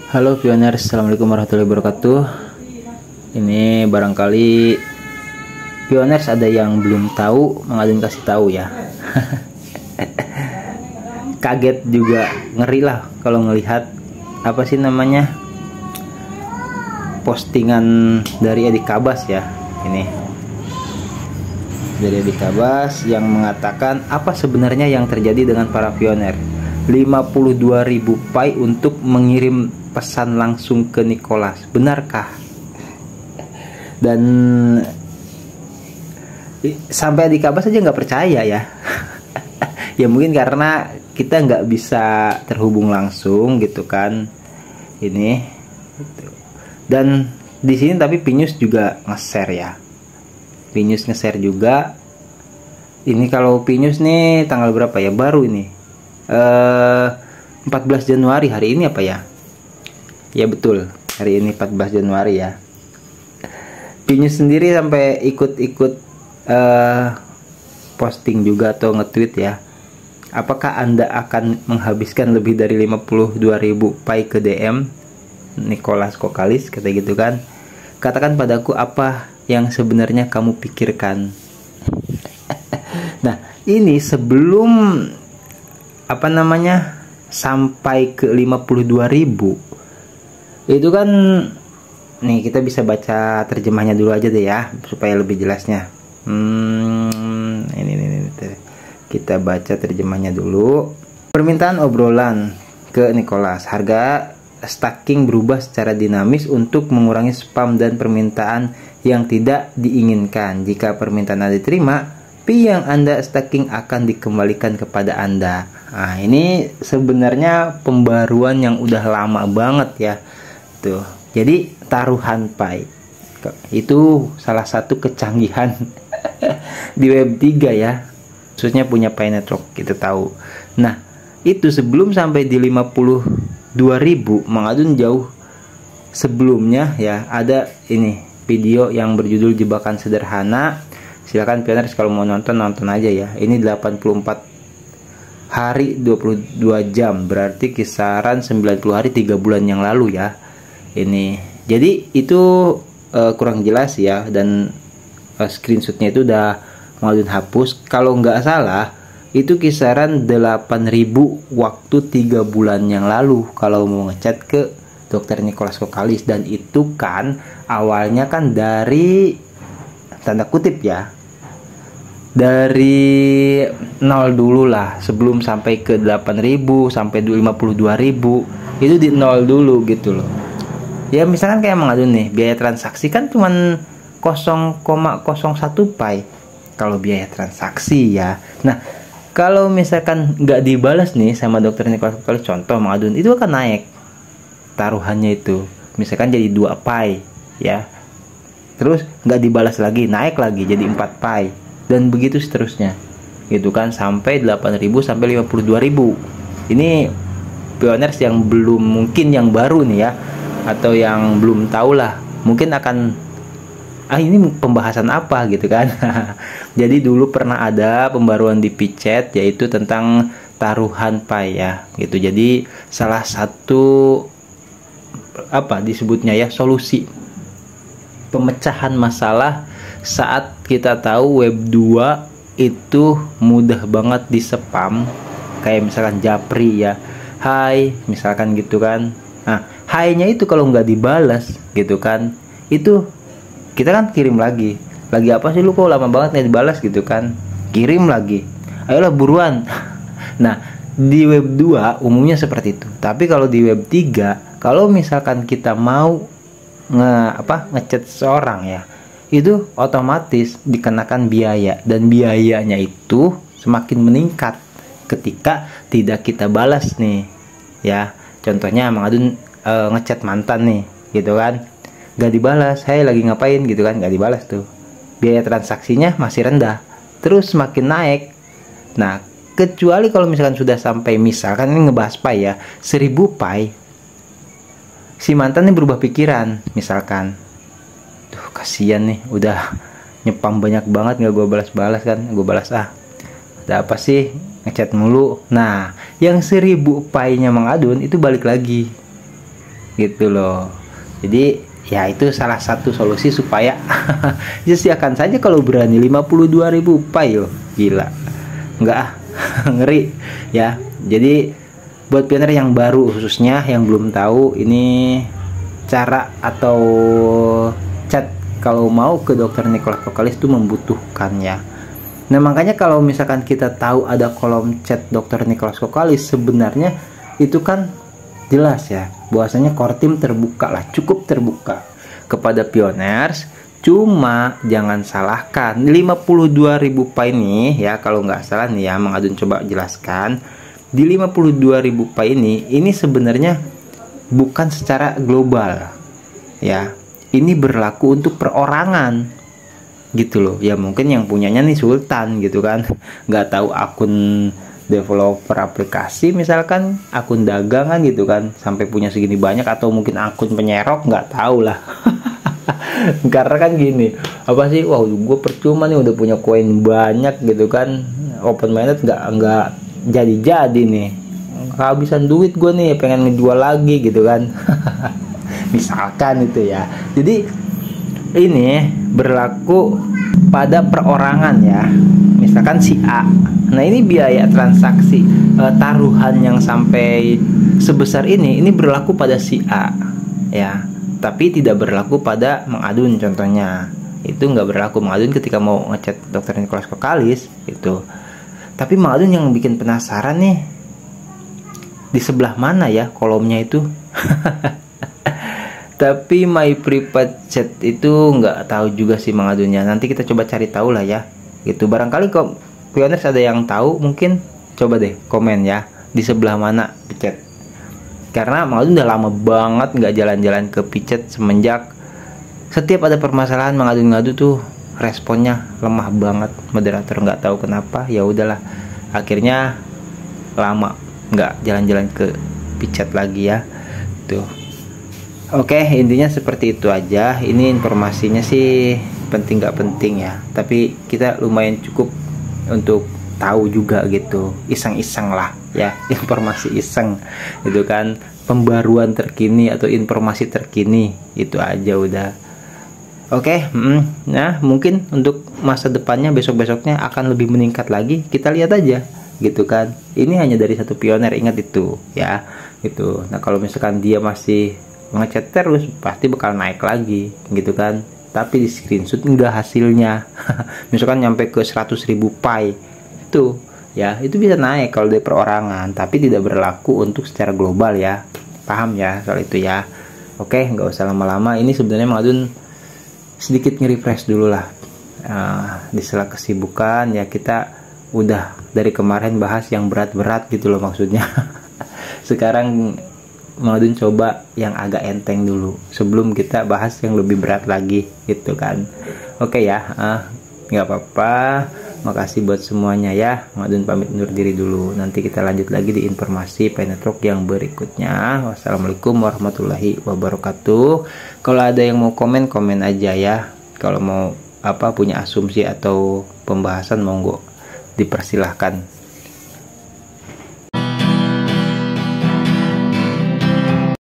Halo pioners, assalamualaikum warahmatullahi wabarakatuh. Ini barangkali pioners ada yang belum tahu, mengadun kasih tahu ya. Kaget juga, ngeri lah kalau ngelihat apa sih namanya postingan dari Edi Kabas ya. Ini dari Edi Kabas yang mengatakan apa sebenarnya yang terjadi dengan para pioner. 52.000 pai untuk mengirim pesan langsung ke Nicholas, benarkah? Dan sampai di Kabas aja nggak percaya ya. Ya mungkin karena kita nggak bisa terhubung langsung gitu kan ini. Dan di sini tapi Pinyus juga nge-share ya. Pinyus nge-share juga. Ini kalau Pinyus nih tanggal berapa ya, baru ini 14 Januari, hari ini apa ya? Ya betul, hari ini 14 Januari ya. Pinyus sendiri sampai ikut-ikut posting juga atau nge-tweet ya. Apakah Anda akan menghabiskan lebih dari 52.000 pai ke DM Nicholas Kokalis, kata gitu kan. Katakan padaku apa yang sebenarnya kamu pikirkan. Nah, ini sebelum apa namanya sampai ke 52.000 itu kan, nih kita bisa baca terjemahnya dulu aja deh ya supaya lebih jelasnya. Ini kita baca terjemahnya dulu. Permintaan obrolan ke Nicholas, harga stacking berubah secara dinamis untuk mengurangi spam dan permintaan yang tidak diinginkan. Jika permintaan Anda diterima, fee yang Anda stacking akan dikembalikan kepada Anda. Nah, ini sebenarnya pembaruan yang udah lama banget ya. Tuh. Jadi taruhan pai itu salah satu kecanggihan di Web 3 ya. Khususnya punya Pi Network, kita tahu. Nah, itu sebelum sampai di 52.000, mengadun jauh sebelumnya ya, ada ini video yang berjudul Jebakan Sederhana. Silakan pioners kalau mau nonton aja ya. Ini 84 hari 22 jam, berarti kisaran 90 hari 3 bulan yang lalu ya. Ini jadi itu kurang jelas ya, dan screenshotnya itu udah Mengadun hapus. Kalau nggak salah itu kisaran 8.000 waktu 3 bulan yang lalu kalau mau ngechat ke Dr. Nicholas Kokalis. Dan itu kan awalnya kan dari tanda kutip ya, dari nol dulu lah, sebelum sampai ke 8.000 sampai 52.000 itu di nol dulu gitu loh ya. Misalkan kayak Mengadun nih, biaya transaksi kan cuman 0,01 pai kalau biaya transaksi ya. Nah, kalau misalkan nggak dibalas nih sama Dr. Nicholas Kokalis, contoh Mengadun, itu akan naik taruhannya itu, misalkan jadi 2 pai ya, terus nggak dibalas lagi, naik lagi jadi 4 pai, dan begitu seterusnya gitu kan, sampai 8.000 sampai 52.000. Ini pioners yang belum, mungkin yang baru nih ya, atau yang belum tahu lah, mungkin akan ini pembahasan apa gitu kan. Jadi dulu pernah ada pembaruan di Pichet, yaitu tentang taruhan pai ya gitu. Jadi salah satu apa disebutnya ya, solusi pemecahan masalah saat kita tahu Web 2 itu mudah banget di spam, kayak misalkan Japri ya, hai misalkan gitu kan. Nah, hai-nya itu kalau nggak dibalas gitu kan, itu kita kan kirim lagi apa sih lu kok lama banget nggak dibalas gitu kan, kirim lagi, ayolah buruan. Nah, di Web 2 umumnya seperti itu. Tapi kalau di Web 3, kalau misalkan kita mau ngechat seorang ya, itu otomatis dikenakan biaya, dan biayanya itu semakin meningkat ketika tidak kita balas nih ya. Contohnya Mengadun ngechat mantan nih gitu kan, gak dibalas, saya lagi ngapain gitu kan, gak dibalas tuh, biaya transaksinya masih rendah, terus semakin naik. Nah, kecuali kalau misalkan sudah sampai, misalkan ini ngebahas pai ya, 1.000 pai, si mantan ini berubah pikiran, misalkan, tuh kasihan nih, udah nyepam banyak banget nggak gue balas-balas kan, gue balas ada apa sih ngechat mulu. Nah, yang 1.000 pai-nya Mengadun itu balik lagi gitu loh. Jadi ya itu salah satu solusi supaya disediakan saja kalau berani 52.000 pai loh, gila nggak ah. Ngeri ya. Jadi buat pioner yang baru khususnya yang belum tahu ini cara atau chat kalau mau ke dokter Nicholas Kokalis itu membutuhkan ya. Nah makanya kalau misalkan kita tahu ada kolom chat dokter Nicholas Kokalis, sebenarnya itu kan jelas ya bahwasanya core team terbuka lah, cukup terbuka kepada pioners. Cuma jangan salahkan 52.000 pai nih ya, kalau nggak salah nih ya Mang Adun coba jelaskan, di 52.000 pai ini sebenarnya bukan secara global ya, ini berlaku untuk perorangan gitu loh ya. Mungkin yang punyanya nih Sultan gitu kan, nggak tahu akun developer aplikasi misalkan, akun dagangan gitu kan sampai punya segini banyak, atau mungkin akun penyerok, nggak tahu lah. Karena kan gini, apa sih, wah gue percuma nih udah punya koin banyak gitu kan, open minded nggak jadi nih, kehabisan duit gue nih pengen ngejual lagi gitu kan. Misalkan itu ya. Jadi ini berlaku pada perorangan ya, misalkan si A. Nah ini biaya transaksi taruhan yang sampai sebesar ini berlaku pada si A ya, tapi tidak berlaku pada Mang Adun contohnya. Itu nggak berlaku Mang Adun ketika mau ngechat dokter Nicholas Kokalis itu. Tapi Mang Adun yang bikin penasaran nih, di sebelah mana ya kolomnya itu? Tapi my private chat itu nggak tahu juga sih Mang Adunnya. Nanti kita coba cari tahu lah ya. Gitu. Barangkali kok pioners ada yang tahu, mungkin coba deh komen ya di sebelah mana chat. Karena Mang Adun udah lama banget nggak jalan-jalan ke Picet, semenjak setiap ada permasalahan Mang Adun ngadu tuh responnya lemah banget. Moderator nggak tahu kenapa, ya udahlah. Akhirnya lama nggak jalan-jalan ke Picet lagi ya. Tuh. Oke, intinya seperti itu aja. Ini informasinya sih penting nggak penting ya, tapi kita lumayan cukup untuk tahu juga gitu, iseng-iseng lah ya, informasi iseng itu kan, pembaruan terkini atau informasi terkini, itu aja udah. Oke, nah mungkin untuk masa depannya besok-besoknya akan lebih meningkat lagi, kita lihat aja gitu kan. Ini hanya dari satu pioner, ingat itu ya gitu. Nah kalau misalkan dia masih ngechat terus pasti bakal naik lagi gitu kan, tapi di screenshot enggak hasilnya. Misalkan nyampe ke 100.000 pai itu ya, itu bisa naik kalau dari perorangan, tapi tidak berlaku untuk secara global ya, paham ya soal itu ya. Oke, nggak usah lama-lama. Ini sebenarnya Mang Adun sedikit nge-refresh dulu lah, di sela kesibukan ya. Kita udah dari kemarin bahas yang berat-berat gitu loh maksudnya. Sekarang Mang Adun coba yang agak enteng dulu sebelum kita bahas yang lebih berat lagi gitu kan. Oke ya, nggak apa-apa. Makasih buat semuanya ya. Mang Adun pamit undur diri dulu. Nanti kita lanjut lagi di informasi Pai Network yang berikutnya. Wassalamualaikum warahmatullahi wabarakatuh. Kalau ada yang mau komen aja ya. Kalau mau punya asumsi atau pembahasan, monggo dipersilahkan.